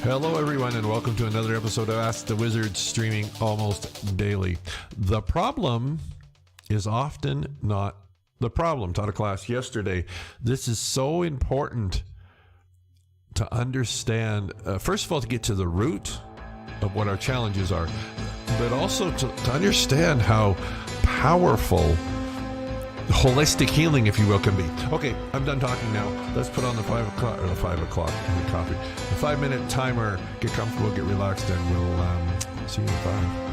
Hello, everyone, and welcome to another episode of Ask the Wizard, streaming almost daily. The problem is often not the problem. Taught a class yesterday. This is so important to understand, first of all, to get to the root of what our challenges are, but also to understand how powerful holistic healing, if you will, can be. Okay, I'm done talking now. Let's put on the 5 o'clock coffee. The 5-minute timer. Get comfortable, get relaxed, and we'll see you at 5.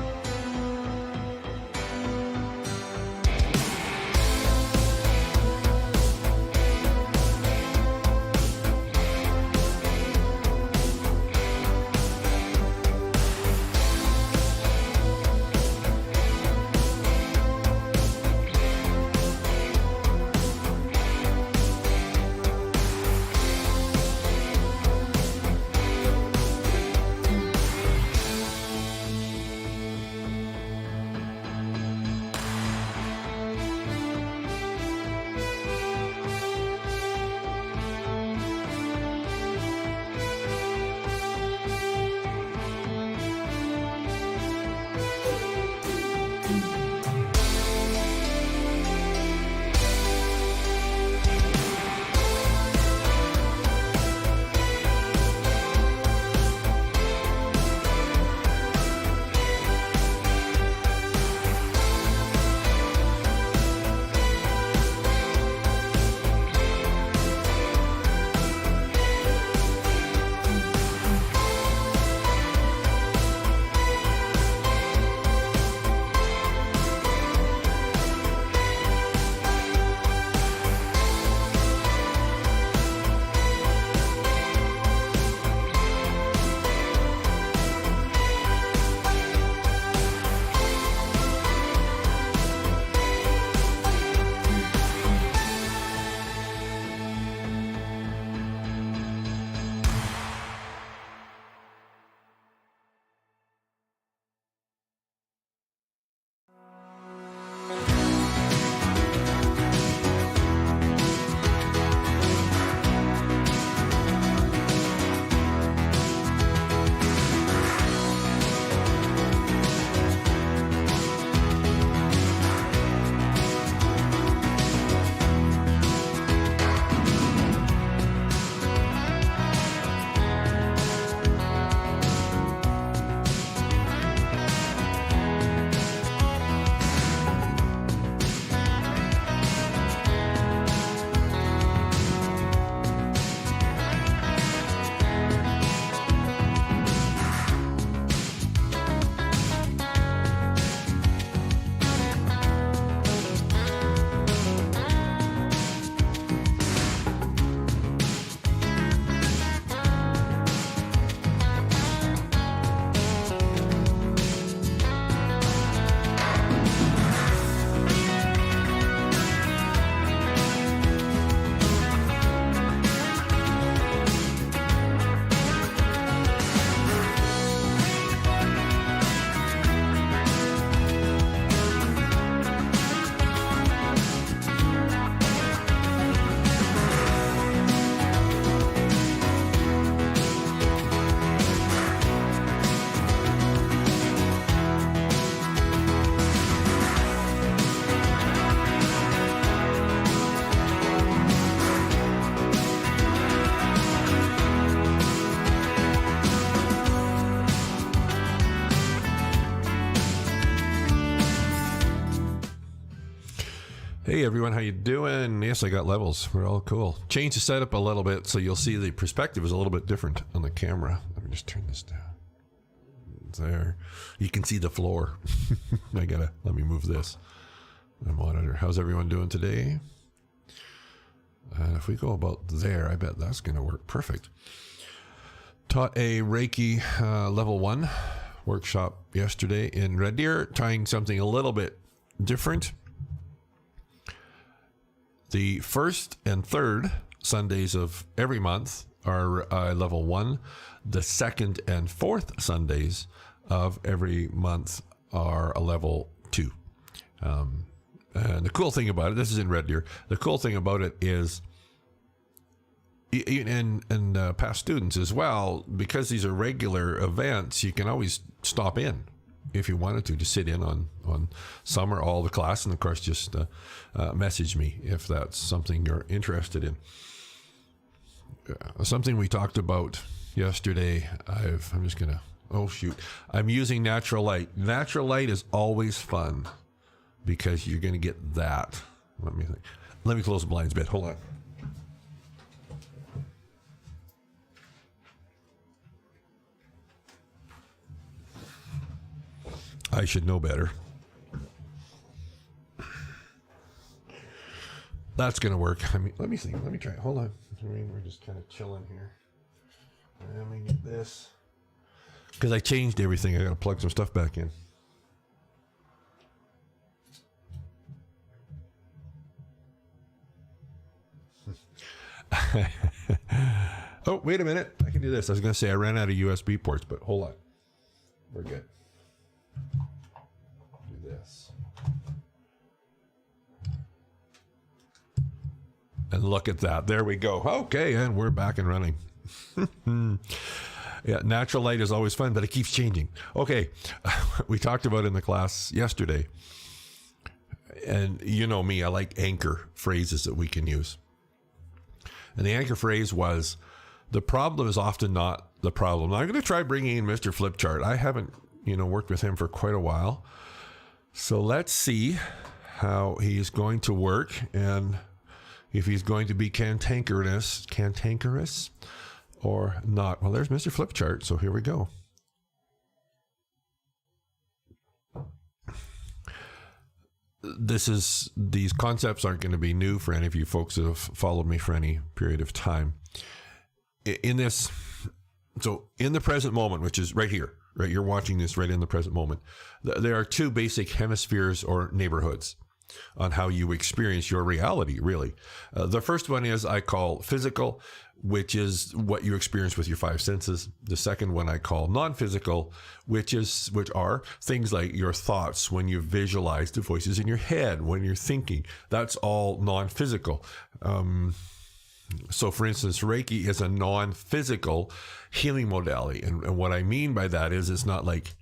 Hey everyone, how you doing? Yes, I got levels. We're all cool. Change the setup a little bit so you'll see the perspective is a little bit different on the camera. Let me just turn this down. There. You can see the floor. Let me move this. The monitor. How's everyone doing today? And if we go about there, I bet that's going to work perfect. Taught a Reiki level 1 workshop yesterday in Red Deer, trying something a little bit different. The first and third Sundays of every month are level 1. The second and fourth Sundays of every month are a level 2. And the cool thing about it, this is in Red Deer, the cool thing about it is and past students as well, because these are regular events, you can always stop in if you wanted to sit in on some or all the class. And of course, just message me if that's something you're interested in. Something we talked about yesterday, I'm just going to, I'm using natural light. Natural light is always fun because you're going to get that. Let me think. Let me close the blinds a bit. Hold on. I should know better. That's going to work. I mean, let me see. Let me try it. Hold on. We're just kind of chilling here. Let me get this. Because I changed everything. I got to plug some stuff back in. Oh, wait a minute. I can do this. I was going to say I ran out of USB ports, but hold on. We're good. Do this. And look at that. There we go. Okay, and we're back and running. Yeah, natural light is always fun, but it keeps changing. Okay, we talked about in the class yesterday, and you know me, I like anchor phrases that we can use. And the anchor phrase was, the problem is often not the problem. Now, I'm going to try bringing in Mr. Flipchart. I haven't, worked with him for quite a while. So let's see how he's going to work and if he's going to be cantankerous or not. Well, there's Mr. Flipchart. So here we go. These concepts aren't going to be new for any of you folks that have followed me for any period of time. In the present moment, which is right here, right? You're watching this right in the present moment. There are two basic hemispheres or neighborhoods on how you experience your reality, really. The first one is I call physical, which is what you experience with your five senses. The second one I call non-physical, which are things like your thoughts, when you visualize the voices in your head, when you're thinking. That's all non-physical. So for instance, Reiki is a non-physical healing modality. And what I mean by that is it's not like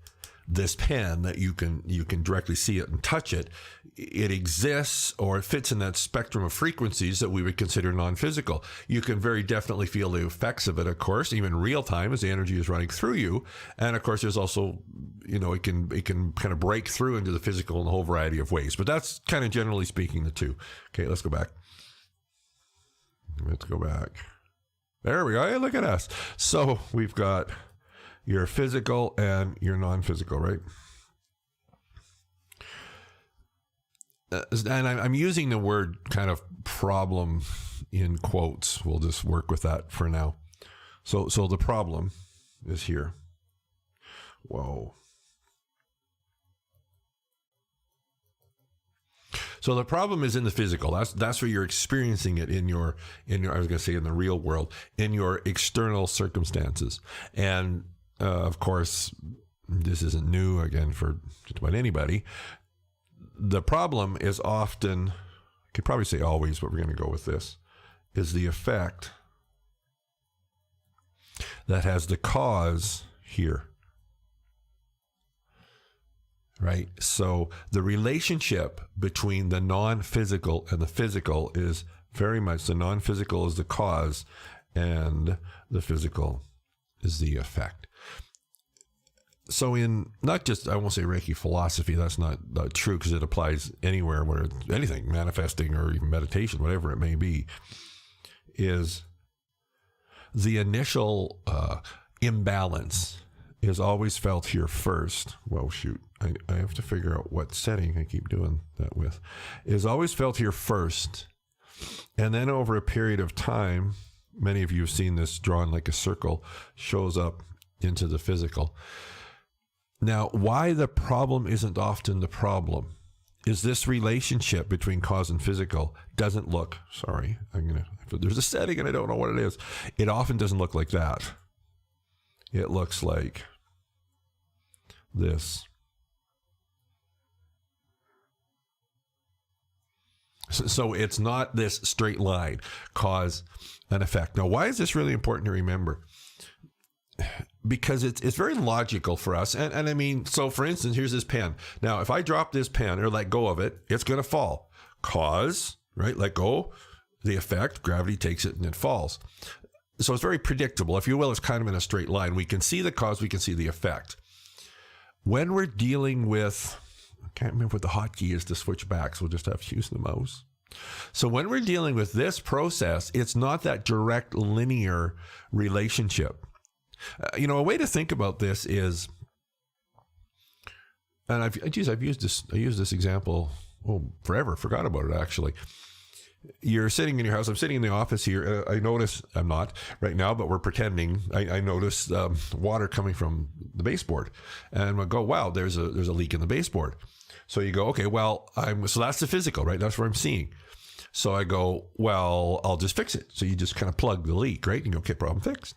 this pen that you can directly see it and touch it. It exists, or it fits in that spectrum of frequencies that we would consider non-physical. You can very definitely feel the effects of it, of course, even real time as the energy is running through you. And of course, there's also, it can kind of break through into the physical in a whole variety of ways. But that's kind of generally speaking the two. Okay, let's go back. There we go. Hey, look at us. So we've got your physical and your non-physical, right? And I'm using the word kind of problem in quotes. We'll just work with that for now. So the problem is here. Whoa. So the problem is in the physical. That's where you're experiencing it in your I was going to say in the real world, in your external circumstances. And of course, this isn't new again for just about anybody. The problem is often, I could probably say always, but we're going to go with this, is the effect that has the cause here. Right? So the relationship between the non-physical and the physical is very much the non-physical is the cause and the physical is the effect. So in not just, I won't say Reiki philosophy, that's not true because it applies anywhere where it's anything, manifesting or even meditation, whatever it may be, is the initial imbalance is always felt here first. Well, shoot, I have to figure out what setting I keep doing that with. Is always felt here first. And then over a period of time, many of you have seen this drawn like a circle, shows up into the physical. Now, why the problem isn't often the problem is this relationship between cause and physical doesn't look, there's a setting and I don't know what it is. It often doesn't look like that. It looks like this. So it's not this straight line, cause and effect. Now, why is this really important to remember? Because it's very logical for us. And I mean, so for instance, here's this pen. Now, if I drop this pen or let go of it, it's going to fall. Cause, right? Let go, the effect, gravity takes it and it falls. So it's very predictable. If you will, it's kind of in a straight line. We can see the cause, we can see the effect. When we're dealing with, I can't remember what the hotkey is to switch back, so we'll just have to use the mouse. So when we're dealing with this process, it's not that direct linear relationship. A way to think about this is, and I've used this example forever, forgot about it actually. You're sitting in your house. I'm sitting in the office here. I notice, I'm not right now, but we're pretending. I notice water coming from the baseboard, and I go, wow, there's a leak in the baseboard. So you go, okay, well, so that's the physical, right? That's what I'm seeing. So I go, well, I'll just fix it. So you just kind of plug the leak, right? You go, okay, problem fixed.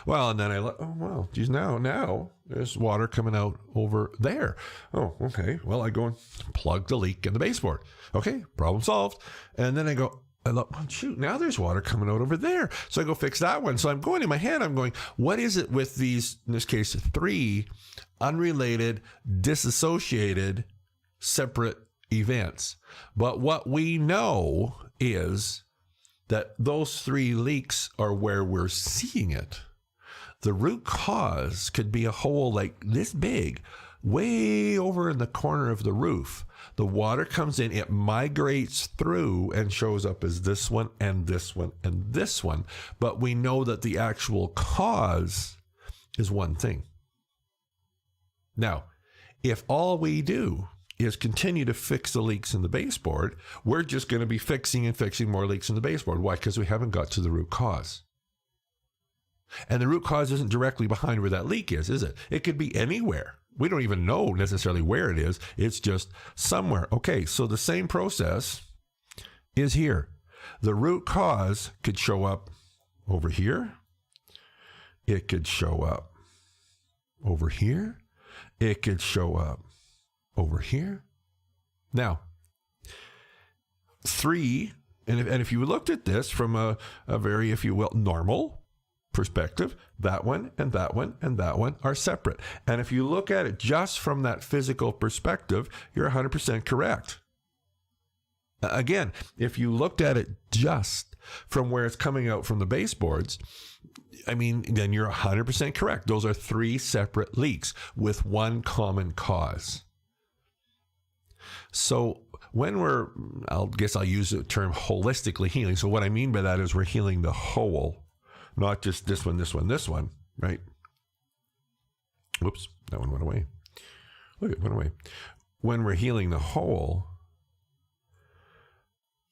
Well, and then wow, geez, now there's water coming out over there. Oh, okay. Well, I go and plug the leak in the baseboard. Okay, problem solved. And then I look, oh, shoot, now there's water coming out over there. So I go fix that one. So I'm going in my head, I'm going, what is it with these, in this case, 3 unrelated, disassociated, separate events? But what we know is that those 3 leaks are where we're seeing it. The root cause could be a hole like this big, way over in the corner of the roof. The water comes in, it migrates through and shows up as this one and this one and this one. But we know that the actual cause is one thing. Now, if all we do is continue to fix the leaks in the baseboard, we're just going to be fixing and fixing more leaks in the baseboard. Why? Because we haven't got to the root cause. And the root cause isn't directly behind where that leak is it? It could be anywhere. We don't even know necessarily where it is. It's just somewhere. Okay, so the same process is here. The root cause could show up over here. It could show up over here. It could show up over here. Now, 3, and if you looked at this from a very, if you will, normal perspective, that one and that one and that one are separate. And if you look at it just from that physical perspective, you're 100% correct. Again, if you looked at it just from where it's coming out from the baseboards, then you're 100% correct. Those are 3 separate leaks with one common cause. So when I'll use the term holistically healing. So what I mean by that is we're healing the whole, not just this one, right? Whoops, that one went away. Look, it went away. When we're healing the whole,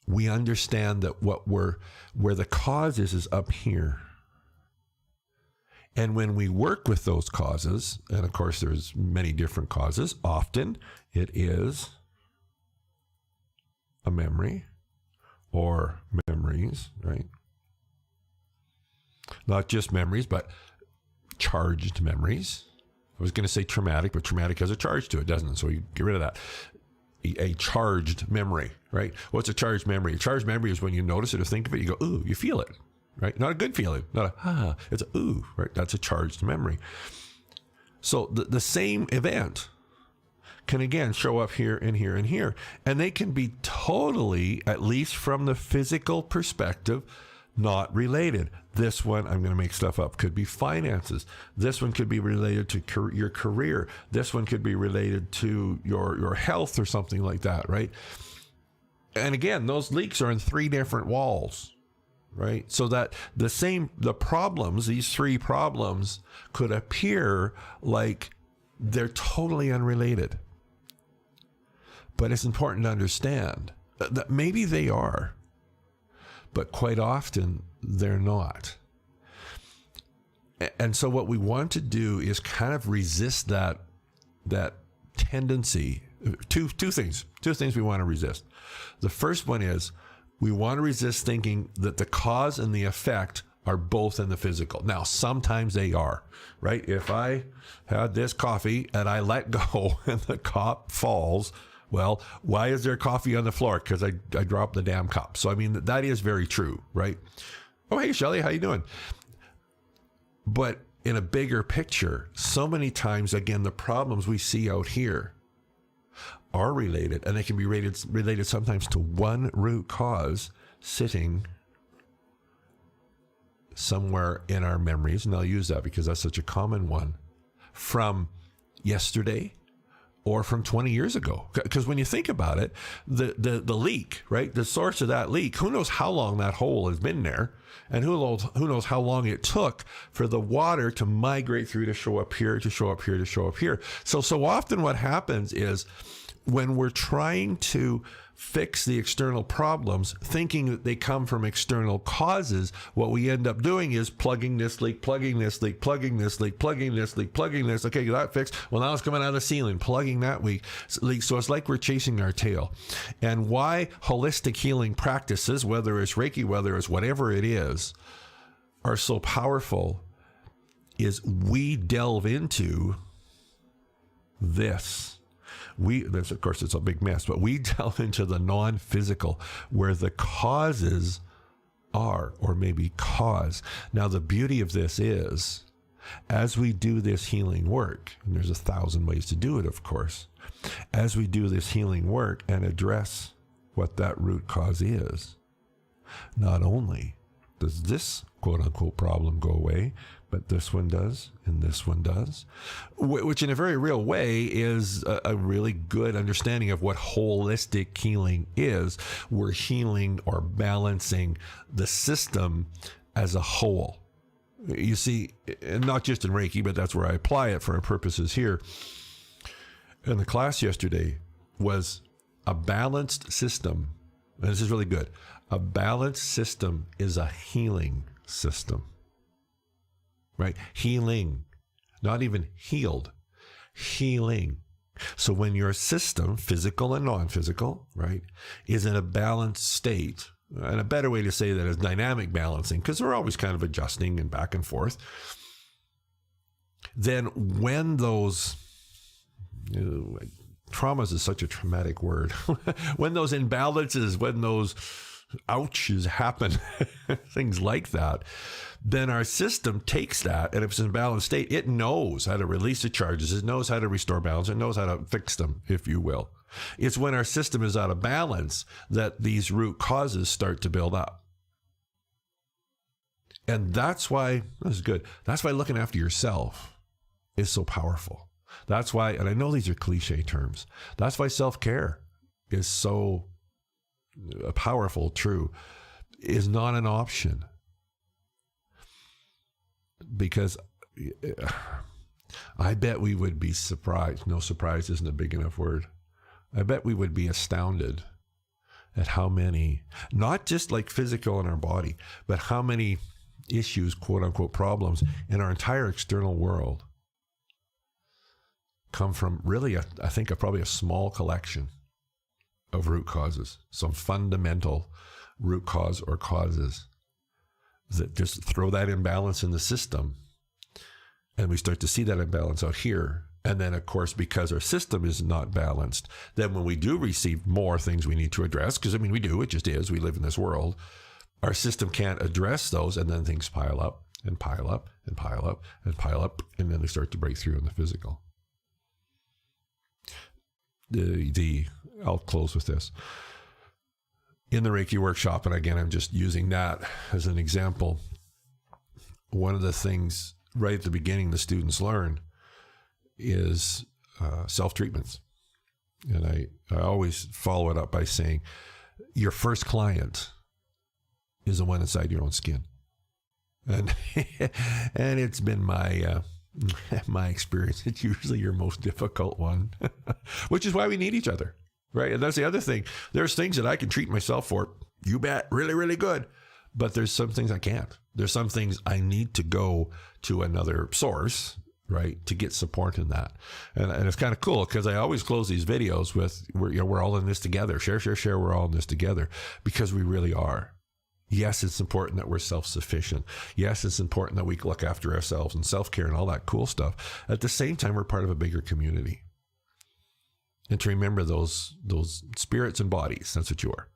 we understand that where the cause is up here. And when we work with those causes, and of course there's many different causes, often it is a memory or memories, right? Not just memories, but charged memories. I was going to say traumatic, but traumatic has a charge to it, doesn't it? So you get rid of that. A charged memory, right? What's a charged memory? A charged memory is when you notice it or think of it, you go, ooh, you feel it, right? Not a good feeling, not a, it's a ooh, right? That's a charged memory. So the same event can again show up here and here and here. And they can be totally, at least from the physical perspective, not related. This one, I'm going to make stuff up, could be finances. This one could be related to your career. This one could be related to your health or something like that, right? And again, those leaks are in 3 different walls, right? So that the problems, these 3 problems could appear like they're totally unrelated. But it's important to understand that maybe they are, but quite often they're not. And so what we want to do is kind of resist that tendency. Two things we want to resist. The first one is we want to resist thinking that the cause and the effect are both in the physical. Now, sometimes they are, right? If I had this coffee and I let go and the cup falls, Well, why is there coffee on the floor? Because I dropped the damn cup. So, I mean, that is very true, right? Oh, hey, Shelly, how you doing? But in a bigger picture, so many times, again, the problems we see out here are related, and they can be related sometimes to one root cause sitting somewhere in our memories. And I'll use that because that's such a common one, from yesterday or from 20 years ago. Because when you think about it, the leak, right? The source of that leak, who knows how long that hole has been there, and who knows how long it took for the water to migrate through to show up here, to show up here, to show up here. So often what happens is when we're trying to fix the external problems, thinking that they come from external causes, what we end up doing is plugging this leak, plugging this leak, plugging this leak, plugging this leak, plugging this. Okay, that fixed. Well, now it's coming out of the ceiling, plugging that leak. So it's like we're chasing our tail. And why holistic healing practices, whether it's Reiki, whether it's whatever it is, are so powerful is we delve into this. Of course, it's a big mess, but we delve into the non-physical where the causes are, or maybe cause. Now, the beauty of this is, as we do this healing work, and there's 1,000 ways to do it, of course, as we do this healing work and address what that root cause is, not only does this quote-unquote problem go away, but this one does, and this one does, which in a very real way is a really good understanding of what holistic healing is. We're healing or balancing the system as a whole. You see, and not just in Reiki, but that's where I apply it for our purposes here. And the class yesterday was a balanced system, and this is really good. A balanced system is a healing system. Right? Healing, not even healed, healing. So when your system, physical and non-physical, right, is in a balanced state, and a better way to say that is dynamic balancing, because we're always kind of adjusting and back and forth, then when those, traumas is such a traumatic word, when those imbalances, when those ouches happen, things like that, then our system takes that, and if it's in a balanced state, it knows how to release the charges, it knows how to restore balance, it knows how to fix them, if you will. It's when our system is out of balance that these root causes start to build up. And that's why, this is good, that's why looking after yourself is so powerful. That's why, and I know these are cliche terms, that's why self-care is so powerful, true, is not an option. Because I bet we would be surprised. No, surprise isn't a big enough word. I bet we would be astounded at how many, not just like physical in our body, but how many issues, quote unquote, problems in our entire external world come from really, I think, probably a small collection of root causes, some fundamental root cause or causes that just throw that imbalance in the system, and we start to see that imbalance out here. And then, of course, because our system is not balanced, then when we do receive more things we need to address, because I mean, we do, it just is, we live in this world, our system can't address those, and then things pile up and pile up and pile up and pile up, and then they start to break through in the physical. I'll close with this. In the Reiki workshop, and again, I'm just using that as an example, one of the things right at the beginning the students learn is self-treatments. And I always follow it up by saying, your first client is the one inside your own skin. And and it's been my experience, it's usually your most difficult one, which is why we need each other. Right. And that's the other thing. There's things that I can treat myself for, you bet, really, really good. But there's some things I can't. There's some things I need to go to another source, right, to get support in that. And it's kind of cool because I always close these videos with, we're all in this together. Share. We're all in this together, because we really are. Yes, it's important that we're self-sufficient. Yes, it's important that we look after ourselves and self-care and all that cool stuff. At the same time, we're part of a bigger community. And to remember those spirits and bodies, that's what you are,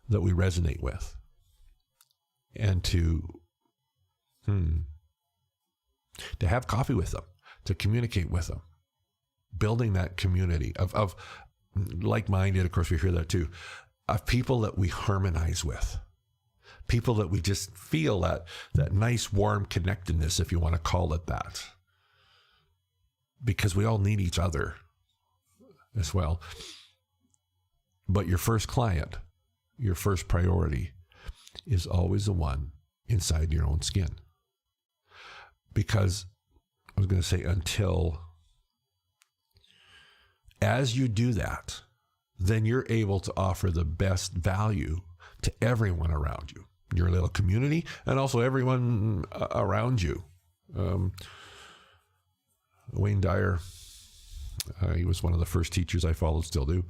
that we resonate with. And to have coffee with them, to communicate with them, building that community of like-minded, of course we hear that too, of people that we harmonize with, people that we just feel that nice warm connectedness, if you want to call it that, because we all need each other as well. But your first client, your first priority is always the one inside your own skin. Because I was going to say, as you do that, then you're able to offer the best value to everyone around you, your little community, and also everyone around you. Wayne Dyer, he was one of the first teachers I followed, still do.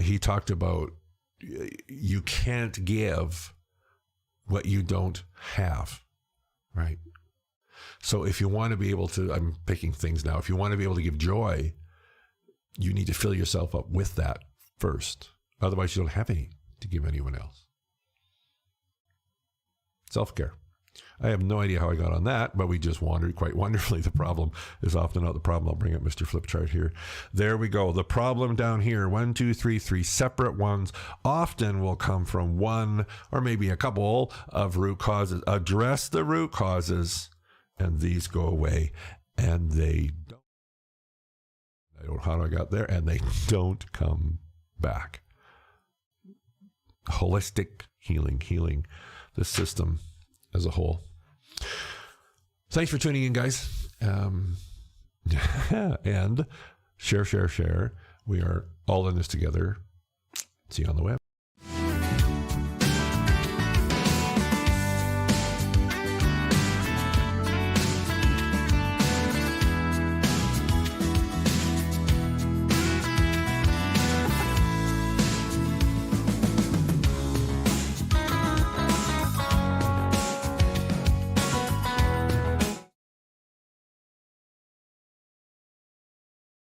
He talked about you can't give what you don't have, right? So if you want to be able to, I'm picking things now, if you want to be able to give joy, you need to fill yourself up with that first. Otherwise, you don't have any to give anyone else. Self-care. I have no idea how I got on that, but we just wandered quite wonderfully. The problem is often not the problem. I'll bring up Mr. Flip Chart here. There we go. The problem down here, 1, 2, 3, 3 separate ones, often will come from one or maybe a couple of root causes. Address the root causes, and these go away, and they don't. I don't know how I got there, and they don't come back. Holistic healing the system as a whole. Thanks for tuning in, guys. And share. We are all in this together. See you on the web.